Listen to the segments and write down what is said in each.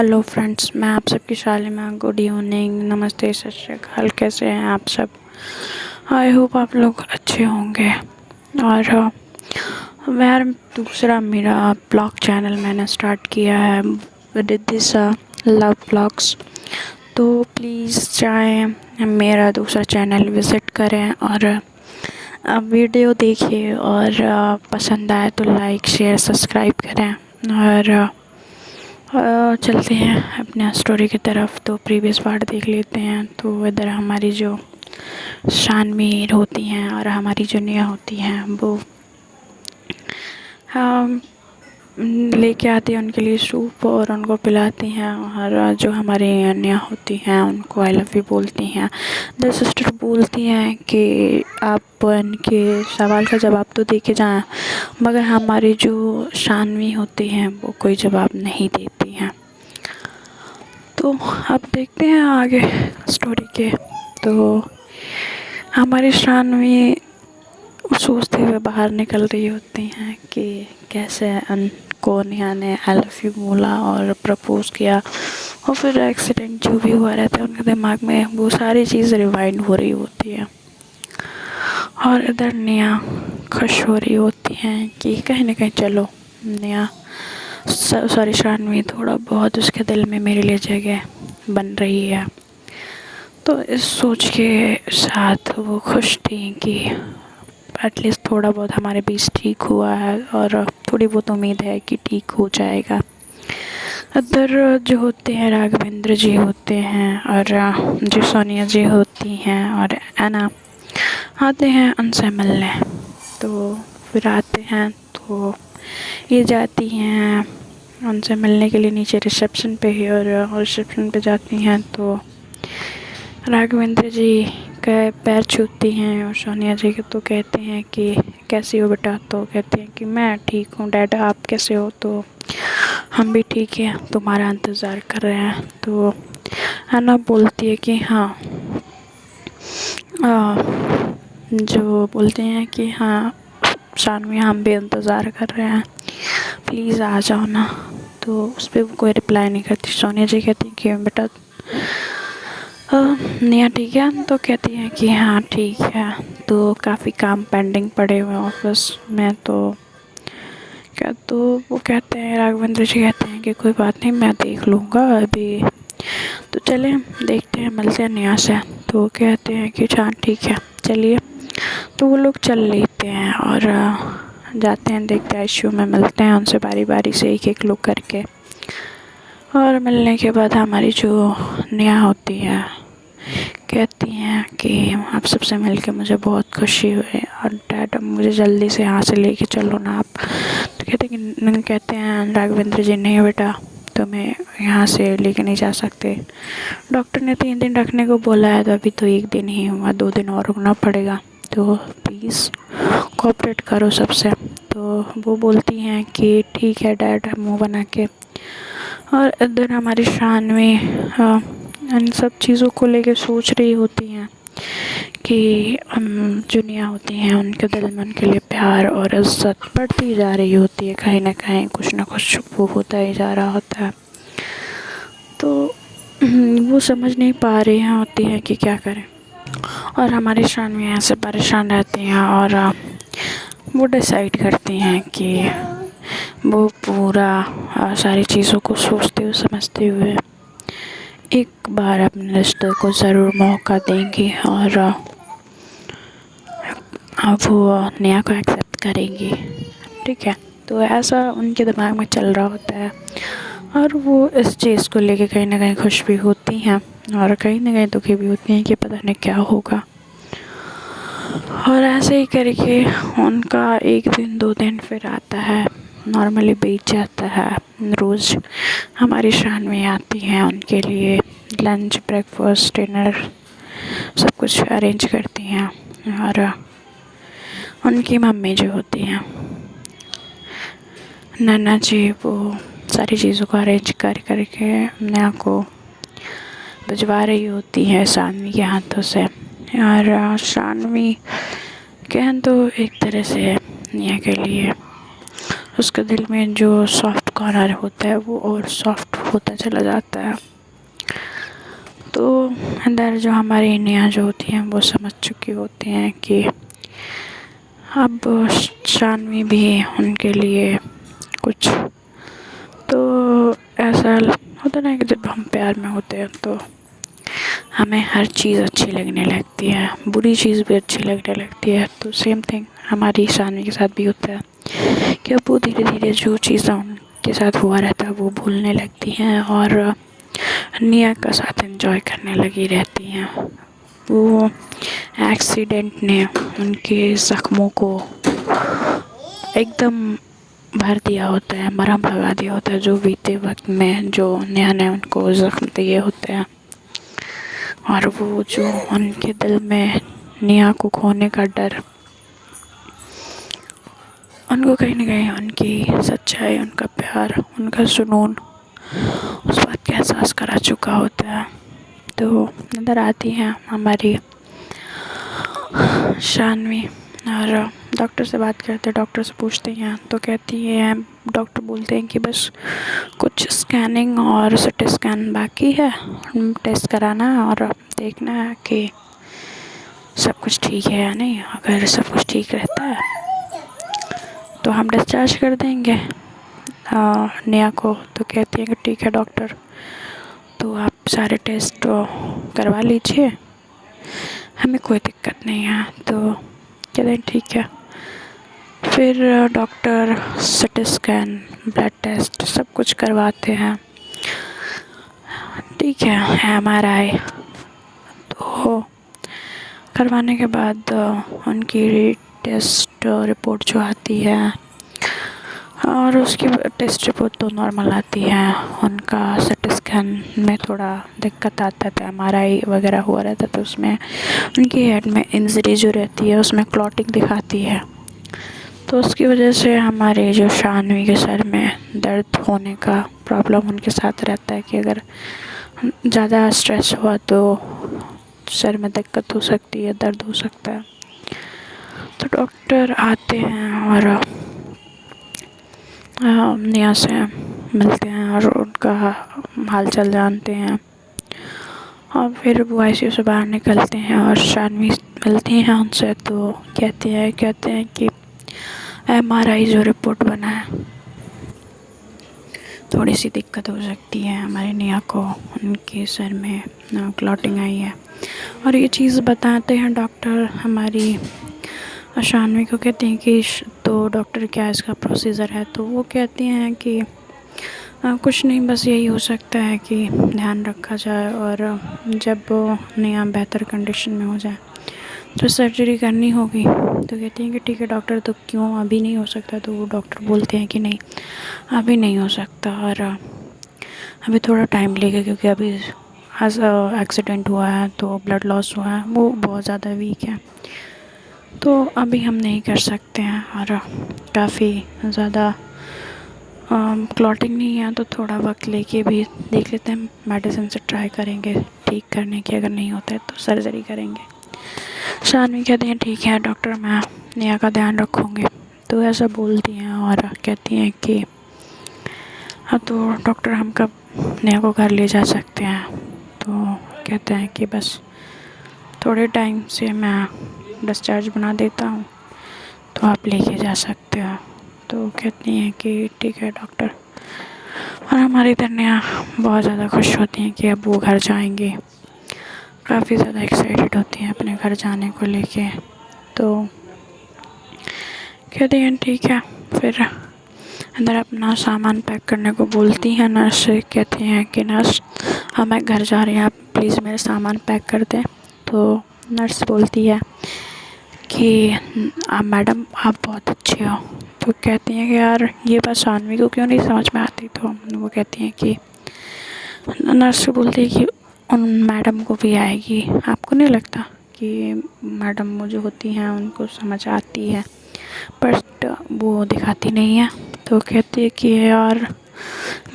Hello friends, मैं आप सबकी शालिमा। गुड इवनिंग, नमस्ते, सत श्री अकाल। कैसे हैं आप सब? आई होप आप लोग अच्छे होंगे। और यार, दूसरा मेरा ब्लॉग चैनल मैंने स्टार्ट किया है विद दिस लव ब्लॉग्स। तो प्लीज़ जाएं मेरा दूसरा चैनल विज़िट करें और वीडियो देखिए और पसंद आए तो लाइक शेयर सब्सक्राइब करें। और चलते हैं अपने स्टोरी की तरफ। तो प्रीवियस पार्ट देख लेते हैं। तो इधर हमारी जो शानवी होती हैं और हमारी जो निया होती हैं वो लेके आती हैं उनके लिए सूप और उनको पिलाती हैं। और जो हमारी निया होती हैं उनको आई लव यू बोलती हैं। द सिस्टर बोलती हैं कि आप इनके सवाल का जवाब तो दे के जाएं, मगर हमारी जो शानवी होती हैं वो कोई जवाब नहीं देती हैं। तो अब देखते हैं आगे स्टोरी के। तो हमारी शानवी सोचते हुए बाहर निकल रही होती हैं कि कैसे उनको निया ने आई लव यू बोला और प्रपोज किया, और फिर एक्सीडेंट जो भी हुआ रहता है उनके दिमाग में वो सारी चीज़ रिवाइंड हो रही होती है। और इधर निया खुश हो रही होती हैं कि कहीं ना कहीं चलो निया सॉरी शानवी थोड़ा बहुत उसके दिल में मेरे लिए जगह बन रही है। तो इस सोच के साथ वो खुश थी कि एटलीस्ट थोड़ा बहुत हमारे बीच ठीक हुआ है और थोड़ी बहुत उम्मीद है कि ठीक हो जाएगा। इधर जो होते हैं राघवेंद्र जी होते हैं और जो सोनिया जी होती हैं और एना आते हैं उनसे मिलने। तो फिर आते हैं तो ये जाती हैं उनसे मिलने के लिए नीचे रिसेप्शन पे ही। और रिसेप्शन पे जाती हैं तो राघवेंद्र जी का पैर छूती हैं और सोनिया जी के। तो कहते हैं कि कैसी हो बेटा? तो कहते हैं कि मैं ठीक हूँ डैड, आप कैसे हो? तो हम भी ठीक हैं, तुम्हारा इंतज़ार कर रहे हैं। तो अन्ना बोलती है कि हाँ, जो बोलते हैं कि हाँ शानवी हम भी इंतज़ार कर रहे हैं, प्लीज़ आ जाओ ना। तो उस पर वो कोई रिप्लाई नहीं करती। सोनिया जी कहती हैं कि बेटा निया ठीक है? तो कहती हैं कि हाँ ठीक है। तो काफ़ी काम पेंडिंग पड़े हुए हैं ऑफिस में। तो क्या तो वो कहते हैं राघवेंद्र जी कहते हैं कि कोई बात नहीं, मैं देख लूँगा अभी। तो चलें देखते हैं, मिलते हैं निया से। तो कहते हैं कि हाँ ठीक है चलिए। तो वो लोग चल लेते हैं और जाते हैं, देखते हैं आईसीयू में, मिलते हैं उनसे बारी बारी से एक एक लोग करके। और मिलने के बाद हमारी जो निया होती है कहती हैं कि आप सबसे मिलके मुझे बहुत खुशी हुई और डैड मुझे जल्दी से यहाँ से लेके चलो ना आप। तो कहते हैं राघवेंद्र जी नहीं बेटा, तुम्हें यहाँ से लेके नहीं जा सकते, डॉक्टर ने 3 दिन रखने को बोला है। तो अभी तो 1 दिन ही हुआ, 2 दिन और रुकना पड़ेगा। तो प्लीज़ कोऑपरेट करो सबसे। तो वो बोलती हैं कि ठीक है डैड, मुँह बना के। और इधर हमारी शानवी इन सब चीज़ों को लेके सोच रही होती हैं कि जो निया होती हैं उनके दिल में उनके लिए प्यार और इज़्ज़त बढ़ती जा रही होती है। कहीं ना कहीं कुछ ना कुछ वो होता ही जा रहा होता है। तो वो समझ नहीं पा रही हैं होती है कि क्या करें। और हमारी शानवी ऐसे परेशान रहती हैं और वो डिसाइड करती हैं कि वो पूरा सारी चीज़ों को सोचते हुए समझते हुए एक बार अपने रिश्ते को ज़रूर मौका देंगी और वो निया को एक्सेप्ट करेंगी। ठीक है, तो ऐसा उनके दिमाग में चल रहा होता है और वो इस चीज़ को लेके कहीं ना कहीं खुश भी होती हैं और कहीं ना कहीं दुखी भी होती हैं कि पता नहीं क्या होगा। और ऐसे ही करके उनका 1 दिन 2 दिन फिर आता है, नॉर्मली बीत जाता है। रोज़ हमारी शानवी आती हैं उनके लिए लंच ब्रेकफास्ट डिनर सब कुछ अरेंज करती हैं। और उनकी मम्मी जो होती हैं नन्ना जी, वो सारी चीज़ों को अरेंज करके निया को भिजवा रही होती है शानवी के हाथों से। और शानवी कहन तो एक तरह से निया के लिए उसके दिल में जो सॉफ्ट कॉर्नर होता है वो और सॉफ्ट होता चला जाता है। तो अंदर जो हमारी नेहा जो होती हैं वो समझ चुकी होती हैं कि अब शानवी भी उनके लिए कुछ, तो ऐसा होता ना कि जब हम प्यार में होते हैं तो हमें हर चीज़ अच्छी लगने लगती है, बुरी चीज़ भी अच्छी लगने लगती है। तो सेम थिंग हमारी शानवी के साथ भी होता है कि अब वो धीरे धीरे जो चीज़ें उनके साथ हुआ रहता है वो भूलने लगती हैं और नेहा का साथ एंजॉय करने लगी रहती हैं। वो एक्सीडेंट ने उनके ज़ख्मों को एकदम भर दिया होता है, मरहम लगा दिया होता है, जो बीते वक्त में जो नेहा ने उनको ज़ख्म दिए होते हैं। और वो जो उनके दिल में नेहा को खोने का डर, उनको कहीं ना कहीं उनकी सच्चाई, उनका प्यार, उनका जुनून उस बात का एहसास करा चुका होता है। तो नज़र आती हैं हमारी शानवी और डॉक्टर से बात करते, डॉक्टर से पूछते हैं तो कहती है, डॉक्टर बोलते हैं कि बस कुछ स्कैनिंग और सिटी स्कैन बाकी है, टेस्ट कराना है और देखना है कि सब कुछ ठीक है या नहीं। अगर सब कुछ ठीक रहता है तो हम डिस्चार्ज कर देंगे नेहा को। तो कहती है कि ठीक है डॉक्टर, तो आप सारे टेस्ट करवा लीजिए, हमें कोई दिक्कत नहीं है। तो कहते हैं ठीक है। फिर doctor CT scan, blood test सब कुछ करवाते हैं। ठीक है, MRI तो करवाने के बाद उनकी टेस्ट रिपोर्ट जो आती है और उसकी टेस्ट रिपोर्ट तो नॉर्मल आती है। उनका सिटी स्कैन में थोड़ा दिक्कत आता था, MRI वगैरह हुआ रहता तो उसमें उनकी हेड में इंजरी जो रहती है उसमें क्लॉटिंग दिखाती है। तो उसकी वजह से हमारे जो शानवी के सर में दर्द होने का प्रॉब्लम उनके साथ रहता है कि अगर ज़्यादा स्ट्रेस हुआ तो सर में दिक्कत हो सकती है, दर्द हो सकता है। तो डॉक्टर आते हैं और नेहा से मिलते हैं और उनका हालचाल जानते हैं और फिर वो ICU से बाहर निकलते हैं और शानवी मिलती हैं उनसे। तो कहते हैं कि MRI जो रिपोर्ट बना है थोड़ी सी दिक्कत हो सकती है हमारी नेहा को, उनके सर में क्लॉटिंग आई है। और ये चीज़ बताते हैं डॉक्टर हमारी शानवी को। कहते हैं कि तो डॉक्टर क्या इसका प्रोसीजर है? तो वो कहती हैं कि कुछ नहीं, बस यही हो सकता है कि ध्यान रखा जाए और जब नेहा बेहतर कंडीशन में हो जाए तो सर्जरी करनी होगी। तो कहती हैं कि ठीक है डॉक्टर, तो क्यों अभी नहीं हो सकता? तो वो डॉक्टर बोलते हैं कि नहीं, अभी नहीं हो सकता और अभी थोड़ा टाइम लगेगा, क्योंकि अभी एक्सीडेंट हुआ है तो ब्लड लॉस हुआ है, वो बहुत ज़्यादा वीक है, तो अभी हम नहीं कर सकते हैं। और काफ़ी ज़्यादा क्लॉटिंग नहीं है तो थोड़ा वक्त लेके भी देख लेते हैं, मेडिसिन से ट्राई करेंगे ठीक करने की, अगर नहीं होता है तो सर्जरी करेंगे। शानवी कहती हैं ठीक है डॉक्टर, मैं नेहा का ध्यान रखूँगी। तो ऐसा बोलती हैं और कहती हैं कि हाँ तो डॉक्टर हम कब नेहा को घर ले जा सकते हैं? तो कहते हैं कि बस थोड़े टाइम से मैं डिस्चार्ज बना देता हूँ तो आप लेके जा सकते हो। तो कहती हैं कि ठीक है डॉक्टर। और हमारी इधर नेहा बहुत ज़्यादा खुश होती हैं कि अब वो घर जाएंगे, काफ़ी ज़्यादा एक्साइटेड होती हैं अपने घर जाने को लेके। तो कहती हैं ठीक है। फिर अंदर अपना सामान पैक करने को बोलती हैं नर्स से। कहती हैं कि नर्स मैं घर जा रही हूँ, आप प्लीज़ मेरे सामान पैक कर दें। तो नर्स बोलती है कि मैडम आप बहुत अच्छे हो। तो कहती हैं कि यार ये बात शानवी को क्यों नहीं समझ में आती? तो वो कहती हैं कि नर्स को बोलती है कि उन मैडम को भी आएगी, आपको नहीं लगता कि मैडम वो जो होती हैं उनको समझ आती है, बट वो दिखाती नहीं है। तो कहती है कि यार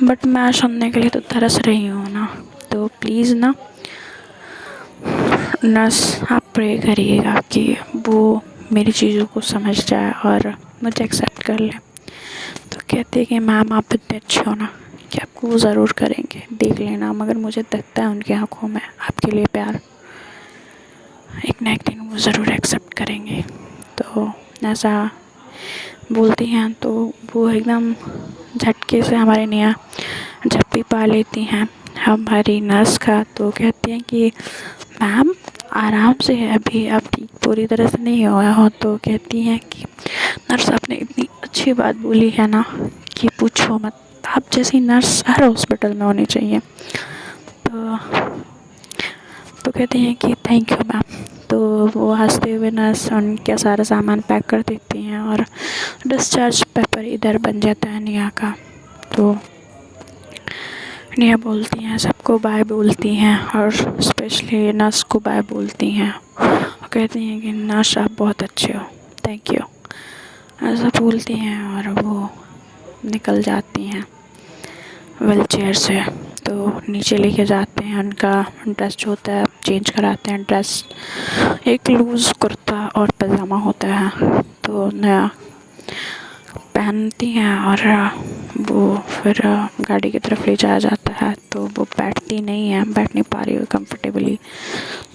बट मैं सुनने के लिए तो तरस रही हूँ ना, तो प्लीज़ ना नर्स आप प्रे करिएगा कि वो मेरी चीज़ों को समझ जाए और मुझे एक्सेप्ट कर ले। तो कहती है कि मैम आप इतने अच्छे हो ना कि आपको वो ज़रूर करेंगे, देख लेना। मगर मुझे दिखता है उनकी आँखों में आपके लिए प्यार, एक ना एक दिन वो ज़रूर एक्सेप्ट करेंगे। तो ऐसा बोलती हैं तो वो एकदम झटके से हमारे नेहा झप्पी पा लेती हैं हमारी नर्स का। तो कहती हैं कि मैम आराम से है, अभी आप ठीक पूरी तरह से नहीं हुआ हो। तो कहती हैं कि नर्स आपने इतनी अच्छी बात बोली है ना कि पूछो मत, आप जैसी नर्स हर हॉस्पिटल में होनी चाहिए। तो कहती हैं कि थैंक यू मैम। तो वो हंसते हुए नर्स उनका सारा सामान पैक कर देती हैं और डिस्चार्ज पेपर इधर बन जाता है नेहा का। तो नेहा बोलती हैं, सबको बाय बोलती हैं और स्पेशली नर्स को बाय बोलती हैं और कहती हैं कि नर्स आप बहुत अच्छे हो, थैंक यू, ऐसा बोलती हैं और वो निकल जाती हैं व्हील चेयर से। तो नीचे लेके जाते हैं, उनका ड्रेस जो होता है चेंज कराते हैं। ड्रेस एक लूज़ कुर्ता और पजामा होता है तो नया पहनती हैं और वो फिर गाड़ी की तरफ ले जाया जाता है। तो वो बैठती नहीं है, बैठ नहीं पा रही है कंफर्टेबली।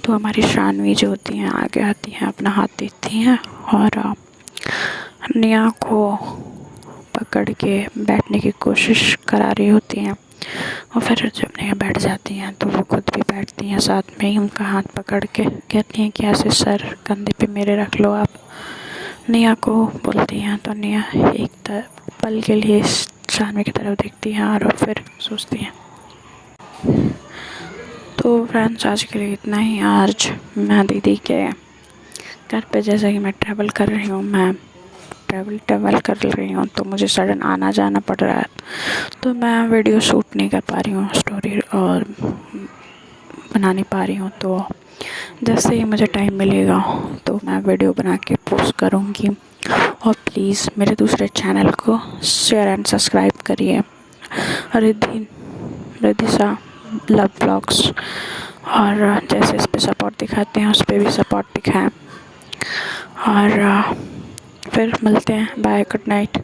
तो हमारी शानवी जो होती हैं आगे आती हैं, अपना हाथ देती हैं और नेहा को पकड़ के बैठने की कोशिश करा रही होती हैं। और फिर जब नेहा बैठ जाती हैं तो वो खुद भी बैठती हैं साथ में ही, उनका हाथ पकड़ के कहती हैं कि ऐसे सर कंधे पे मेरे रख लो आप, नेहा को बोलती हैं। तो नेहा एक पल के लिए शानवी की तरफ देखती हैं और फिर सोचती हैं। तो फ्रेंड्स आज के लिए इतना ही। आज मैं दीदी के घर पे, जैसा कि मैं ट्रैवल कर रही हूँ, मैं ट्रैवल कर रही हूँ तो मुझे सडन आना जाना पड़ रहा है, तो मैं वीडियो शूट नहीं कर पा रही हूँ, स्टोरी और बना नहीं पा रही हूँ। तो जैसे ही मुझे टाइम मिलेगा तो मैं वीडियो बना के पोस्ट करूँगी। और प्लीज़ मेरे दूसरे चैनल को शेयर एंड सब्सक्राइब करिए, रिद्धिशा लव ब्लॉग्स, और जैसे इस पे सपोर्ट दिखाते हैं उस पर भी सपोर्ट दिखाएं। और फिर मिलते हैं, बाय, गुड नाइट।